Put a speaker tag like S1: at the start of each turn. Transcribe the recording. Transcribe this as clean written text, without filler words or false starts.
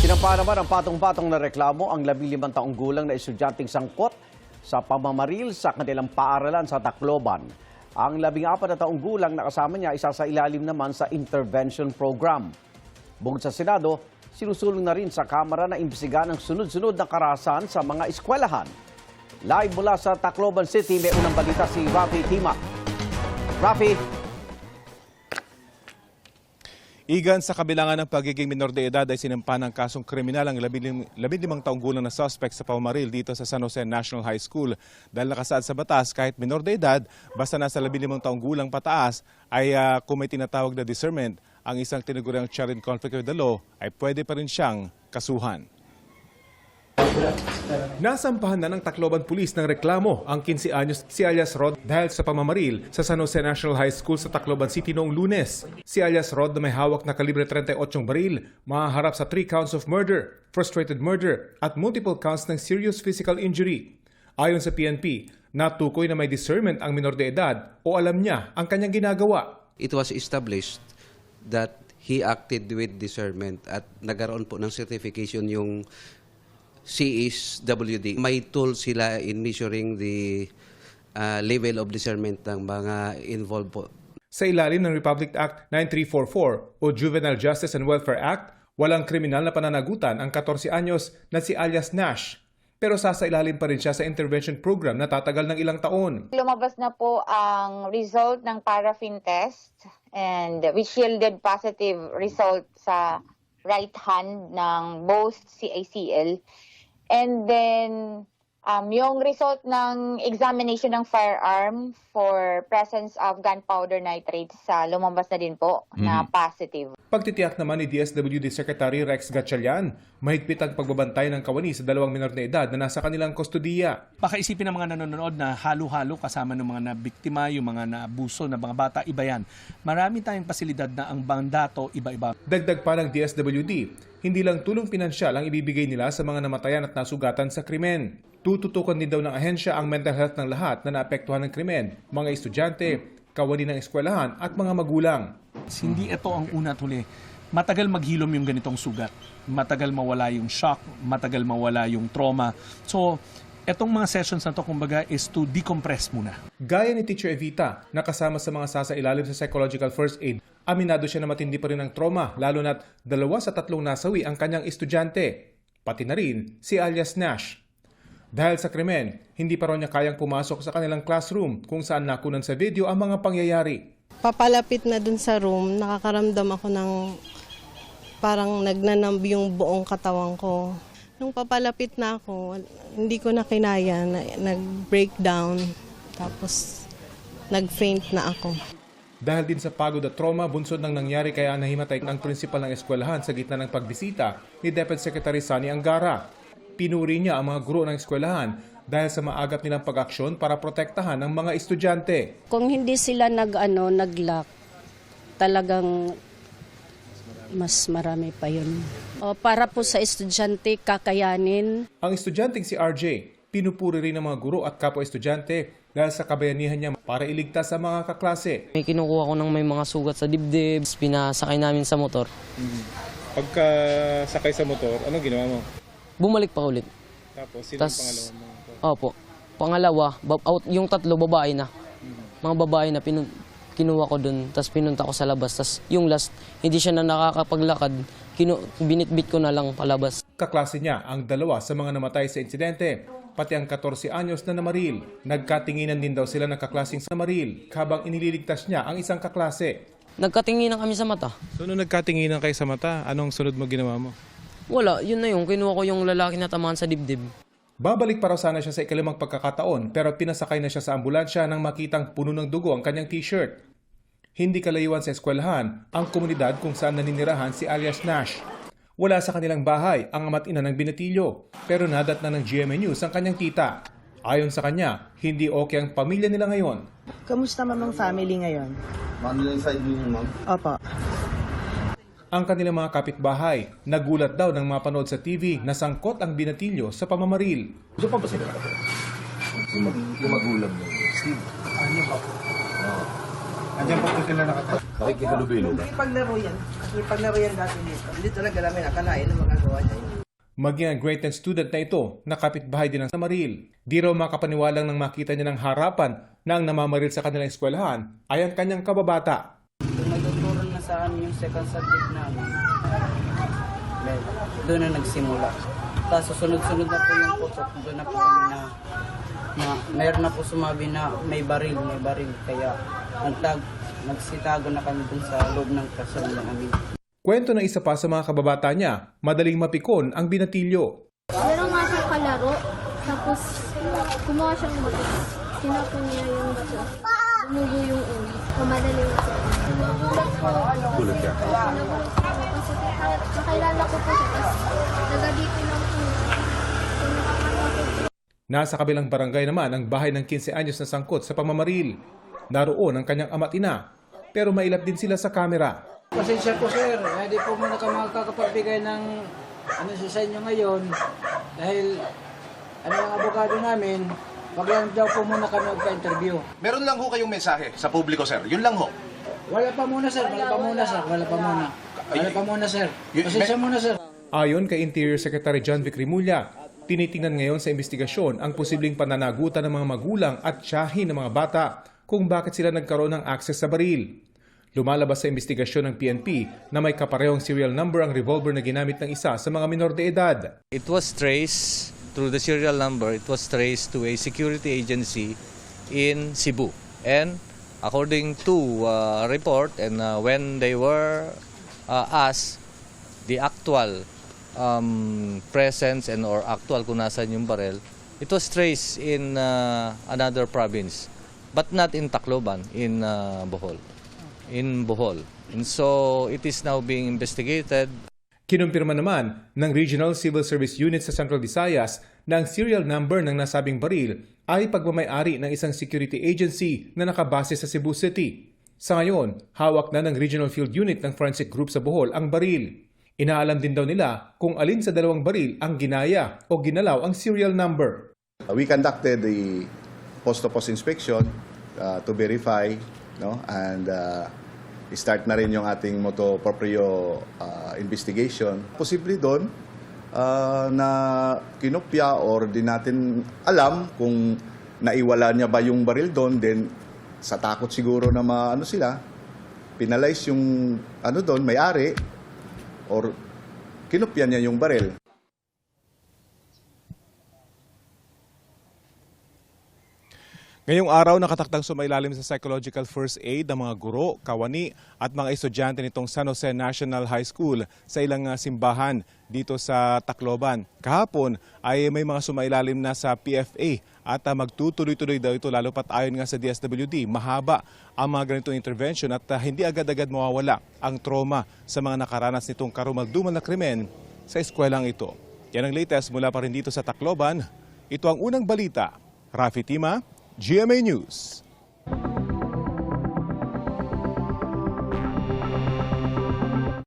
S1: Sinampa naman ang patong-patong na reklamo ang 15 taong gulang na estudyanteng sangkot sa pamamaril sa kanilang paaralan sa Tacloban. Ang 14 na taong gulang na kasama niya isa sa ilalim naman sa intervention program. Bukod sa Senado, sinusulong na rin sa Kamara na imbestigahan ang sunod-sunod na karahasan sa mga eskwelahan. Live mula sa Tacloban City, may unang balita si Rafi Tima. Rafi.
S2: Igan, sa kabilangan ng pagiging minor de edad ay sinampa ng kasong kriminal ang 15 taong gulang na suspect sa pamamaril dito sa San Jose National High School. Dahil nakasaad sa batas, kahit minor de edad, basta nasa 15 taong gulang pataas, ay kung may tinatawag na discernment, ang isang tinaguriang child in conflict with the law ay pwede pa rin siyang kasuhan. Nasampahan na ng Tacloban Police ng reklamo ang 15 anyos si alias Rod dahil sa pamamaril sa San Jose National High School sa Tacloban City noong Lunes. Si alias Rod na may hawak na kalibre 38 baril, mahaharap sa 3 counts of murder, frustrated murder at multiple counts ng serious physical injury. Ayon sa PNP, natukoy na may discernment ang minor de edad o alam niya ang kanyang ginagawa.
S3: It was established that he acted with discernment at nagkaroon po ng certification yung CSWD. May tools sila in measuring the level of discernment ng mga involved po.
S2: Sa ilalim ng Republic Act 9344 o Juvenile Justice and Welfare Act, walang kriminal na pananagutan ang 14 anyos na si alias Nash. Pero sasailalim pa rin siya sa intervention program na tatagal ng ilang taon.
S4: Lumabas na po ang result ng paraffin test and which yielded positive result sa right hand ng both CACL. And then, yung result ng examination ng firearm for presence of gunpowder nitrate sa lumabas na din po na positive.
S2: Pagtitiyak naman ni DSWD Secretary Rex Gatchalian, mahigpit ang pagbabantay ng kawani sa 2 minor na edad na nasa kanilang kustodiya.
S5: Pakaisipin ng mga nanonood na halo-halo kasama ng mga nabiktima, yung mga naabuso na mga bata, iba yan. Marami tayong pasilidad na ang bandato, iba-iba.
S2: Dagdag pa ng DSWD, hindi lang tulong pinansyal ang ibibigay nila sa mga namatayan at nasugatan sa krimen. Tututukan din daw ng ahensya ang mental health ng lahat na naapektuhan ng krimen, mga estudyante, kawani ng eskwelahan at mga magulang.
S5: Hindi ito ang una at huli. Matagal maghilom yung ganitong sugat. Matagal mawala yung shock, matagal mawala yung trauma. So, etong mga sessions na to, kumbaga, is to decompress muna.
S2: Gaya ni Teacher Evita, na kasama sa mga sasailalim sa psychological first aid, aminado siya na matindi pa rin ang trauma, lalo na't 2 sa 3 nasawi ang kanyang estudyante. Pati na rin si alias Nash. Dahil sa krimen, hindi pa raw niya kayang pumasok sa kanilang classroom kung saan nakunan sa video ang mga pangyayari.
S6: Papalapit na dun sa room, nakakaramdam ako ng parang nagnanamb yung buong katawan ko. Nung papalapit na ako, hindi ko na kinaya, nag-breakdown, tapos nag-faint na ako.
S2: Dahil din sa pagod at trauma, bunsod ng nangyari kaya nahimatay ang prinsipal ng eskwelahan sa gitna ng pagbisita ni Deputy Secretary Sunny Angara. Pinuri niya ang mga guro ng eskwelahan dahil sa maagap nilang pag-aksyon para protektahan ang mga estudyante.
S7: Kung hindi sila nag-lock, talagang mas marami pa yun. Para po sa estudyante, kakayanin.
S2: Ang estudyanteng si RJ, pinupuri rin ng mga guro at kapwa-estudyante dahil sa kabayanihan niya para iligtas sa mga kaklase.
S8: May kinukuha ko ng may mga sugat sa dibdib, pinasakay namin sa motor.
S2: Pagka sakay sa motor, anong ginawa mo?
S8: Bumalik pa ulit.
S2: Tapos, sino ang pangalawa mo?
S8: Opo. Pangalawa, yung 3 babae na. Mga babae na kinuha ko dun, tapos pinunta ko sa labas. Tapos yung last, hindi siya na nakakapaglakad, binitbit ko na lang palabas.
S2: Kaklase niya ang 2 sa mga namatay sa insidente, pati ang 14 anyos na namaril. Nagkatinginan din daw sila ng kaklaseng sa maril, habang inililigtas niya ang isang kaklase.
S8: Nagkatinginan kami sa mata.
S2: So nung nagkatinginan kayo sa mata, anong sunod mo ginawa mo?
S8: Wala, yun na yung kinuha ko yung lalaki na tamaan sa dibdib.
S2: Babalik pa raw sana siya sa ikalimang pagkakataon pero pinasakay na siya sa ambulansya nang makitang puno ng dugo ang kanyang t-shirt. Hindi kalayuan sa eskwelahan ang komunidad kung saan naninirahan si alias Nash. Wala sa kanilang bahay ang ama't ina ng binatilyo pero nadat na ng GMA News ang kanyang tita. Ayon sa kanya, hindi okay ang pamilya nila ngayon.
S9: Kamusta mamang family ngayon?
S10: Family side niyo, ma'am?
S9: Opo.
S2: Ang kanilang mga kapitbahay, nagulat daw ng mapanood sa TV na sangkot ang binatilyo sa pamamaril.
S10: Ito pa ba sila? Yung magulang mo. Steve. Ano ba po? Andiyan pa po sila nakatayo. Nakikihalubilo ba?
S9: Paglaro yan dati dito. Hindi talaga namin akalain na magagawa
S2: Maging ang grade 10 student na ito, nakapitbahay din ng Samaril. Di raw makapaniwalang nang makita niya ng harapan na ang namamaril sa kanilang eskwelahan ay ang kanyang kababata.
S11: Nagtuturo na sa amin yung second subject namin. Doon na nagsimula. Tapos susunod-sunod na po yung putok. Doon na po kami na mayroon na po sumabi na may baril. Kaya nagsitago na kami dun sa loob ng klaseng namin.
S2: Kwento ng isa pa sa mga kababata niya, madaling mapikon ang binatilyo.
S12: Meron nga siyang kalaro, tapos kumuha siyang bato. Tinapon niya yung bato. Tumugo yung ulo. Madaling ito.
S10: Gulat ka?
S12: Nagulat ako kasi nakilala ko po siya. Tapos nagadito lang po.
S2: Nasa kabilang barangay naman ang bahay ng 15 anyos na sangkot sa pamamaril. Naroon ang kanyang ama't ina, pero mailap din sila sa kamera.
S11: Pasensya po sir, hindi po muna ka makakapagbigay ng sa inyo ngayon dahil ang abogado namin, wag lang daw po muna kami magpa-interview.
S10: Meron lang ho kayong mensahe sa publiko, sir. Yun lang ho.
S11: Wala pa muna sir. Pasensya muna sir.
S2: Ayon kay Interior Secretary John Vic Rimulya, tinitingnan ngayon sa investigasyon ang posibleng pananagutan ng mga magulang at tiyahin ng mga bata kung bakit sila nagkaroon ng access sa baril. Lumalabas sa investigasyon ng PNP na may kaparehong serial number ang revolver na ginamit ng isa sa mga minor de edad.
S13: It was traced through the serial number. It was traced to a security agency in Cebu. And according to report and when they were asked the actual presence and or actual kung nasan yung barrel, it was traced in another province, but not in Tacloban, in Bohol. And so it is now being investigated.
S2: Kinumpirma naman ng Regional Civil Service Unit sa Central Visayas na ang serial number ng nasabing baril ay pagmamay-ari ng isang security agency na nakabase sa Cebu City. Sa ngayon, hawak na ng Regional Field Unit ng Forensic Group sa Bohol ang baril. Inaalam din daw nila kung alin sa dalawang baril ang ginaya o ginalaw ang serial number.
S14: We conducted the post-to-post inspection to verify, and start na rin yung ating motu proprio investigation. Posible doon na kinopya or di natin alam kung naiwala niya ba yung baril doon, then sa takot siguro na sila, penalize yung doon, may-ari, or kinopya niya yung baril.
S2: Ngayong araw, nakatakdang sumailalim sa psychological first aid ang mga guro, kawani at mga estudyante nitong San Jose National High School sa ilang simbahan dito sa Tacloban. Kahapon ay may mga sumailalim na sa PFA at magtutuloy-tuloy daw ito, lalo pat ayon nga sa DSWD. Mahaba ang mga ganitong intervention at hindi agad-agad mawawala ang trauma sa mga nakaranas nitong karumaldumal na krimen sa eskwelang ito. Yan ang latest mula pa rin dito sa Tacloban. Ito ang unang balita. Rafi Tima, GMA News.